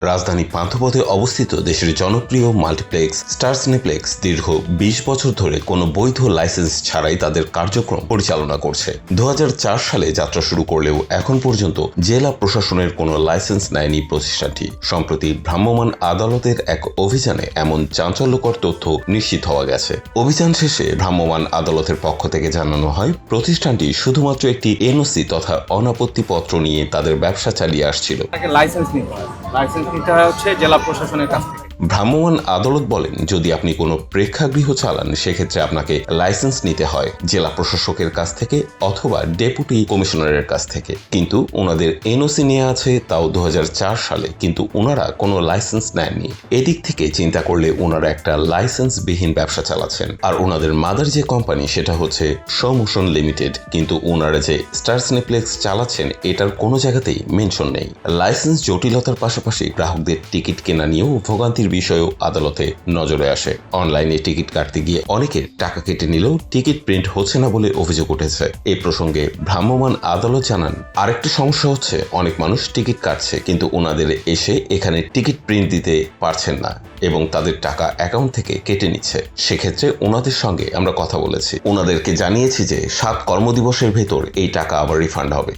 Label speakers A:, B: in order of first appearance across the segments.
A: রাজধানী পান্থপথে অবস্থিত দেশের জনপ্রিয় মাল্টিপ্লেক্স স্টার সিনেপ্লেক্স দীর্ঘ ২০ বছর ধরে কোনো বৈধ লাইসেন্স ছাড়াই তাদের কার্যক্রম পরিচালনা করছে। ২০০৪ সালে যাত্রা শুরু করলেও এখন পর্যন্ত জেলা প্রশাসনের কোনো লাইসেন্স নেয়নি প্রতিষ্ঠানটি। সম্প্রতি ভ্রাম্যমাণ আদালতের এক অভিযানে এমন চাঞ্চল্যকর তথ্য নিশ্চিত হওয়া গেছে। অভিযান শেষে ভ্রাম্যমাণ আদালতের পক্ষ থেকে জানানো হয়, প্রতিষ্ঠানটি শুধুমাত্র একটি এনওসি তথা অনাপত্তিপত্র নিয়ে তাদের ব্যবসা চালিয়ে আসছিল।
B: লাইসেন্স নিতে হচ্ছে জেলা প্রশাসনের কাছ থেকে।
A: ভ্রাম্যমাণ আদালত বলেন, যদি আপনি কোনো প্রেক্ষাগৃহ চালান সেক্ষেত্রে আপনাকে লাইসেন্স নিতে হয় জেলা প্রশাসকের কাছ থেকে অথবা ডেপুটি কমিশনারের কাছ থেকে। কিন্তু ওনাদের এনওসি নিয়ে আছে তাও ২০০৪ সালে, কিন্তু ওনারা কোনো লাইসেন্স নেননি। এদিক থেকে চিন্তা করলে ওনারা একটা লাইসেন্সবিহীন ব্যবসা চালাচ্ছেন। আর ওনাদের মাদার যে কোম্পানি সেটা হচ্ছে শোমোশন লিমিটেড, কিন্তু ওনারা যে স্টার সিনেপ্লেক্স চালাচ্ছেন এটার কোনো জায়গাতেই মেনশন নেই। লাইসেন্স জটিলতার পাশাপাশি গ্রাহকদের টিকিট কেনা নিয়েও ভোগান্তির বিষয়েও আদালতে নজরে আসে। অনলাইনে টিকিট কাটতে গিয়ে অনেকের টাকা কেটে নিলেও টিকিট প্রিন্ট হচ্ছে না বলে অভিযোগ উঠেছে। এই প্রসঙ্গে ভ্রাম্যমাণ আদালত জানান, আরেকটা সমস্যা হচ্ছে অনেক মানুষ টিকিট কাটছে কিন্তু ওনাদের এসে এখানে টিকিট প্রিন্ট দিতে পারছেন না এবং তাদের টাকা অ্যাকাউন্ট থেকে কেটে নিচ্ছে। সেক্ষেত্রে ওনাদের সঙ্গে আমরা কথা বলেছি, ওনাদেরকে জানিয়েছি যে ৭ কর্মদিবসের ভেতর এই টাকা আবার রিফান্ড হবে।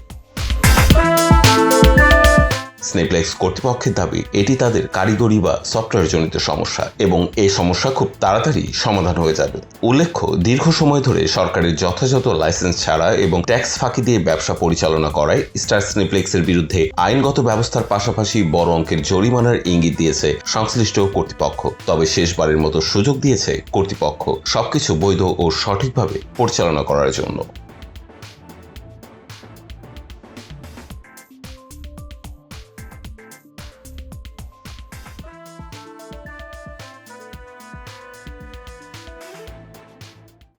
A: সিনেপ্লেক্স কর্তৃপক্ষের দাবি এটি তাদের কারিগরি বা সফটওয়্যার জনিত সমস্যা এবং এই সমস্যা খুব তাড়াতাড়ি সমাধান হয়ে যাবে। উল্লেখ্য, দীর্ঘ সময় ধরে সরকারের যথাযথ লাইসেন্স ছাড়া এবং ট্যাক্স ফাঁকি দিয়ে ব্যবসা পরিচালনা করায় স্টার সিনেপ্লেক্সের বিরুদ্ধে আইনগত ব্যবস্থার পাশাপাশি বড় অঙ্কের জরিমানার ইঙ্গিত দিয়েছে সংশ্লিষ্ট কর্তৃপক্ষ। তবে শেষবারের মতো সুযোগ দিয়েছে কর্তৃপক্ষ সবকিছু বৈধ ও সঠিকভাবে পরিচালনা করার জন্য।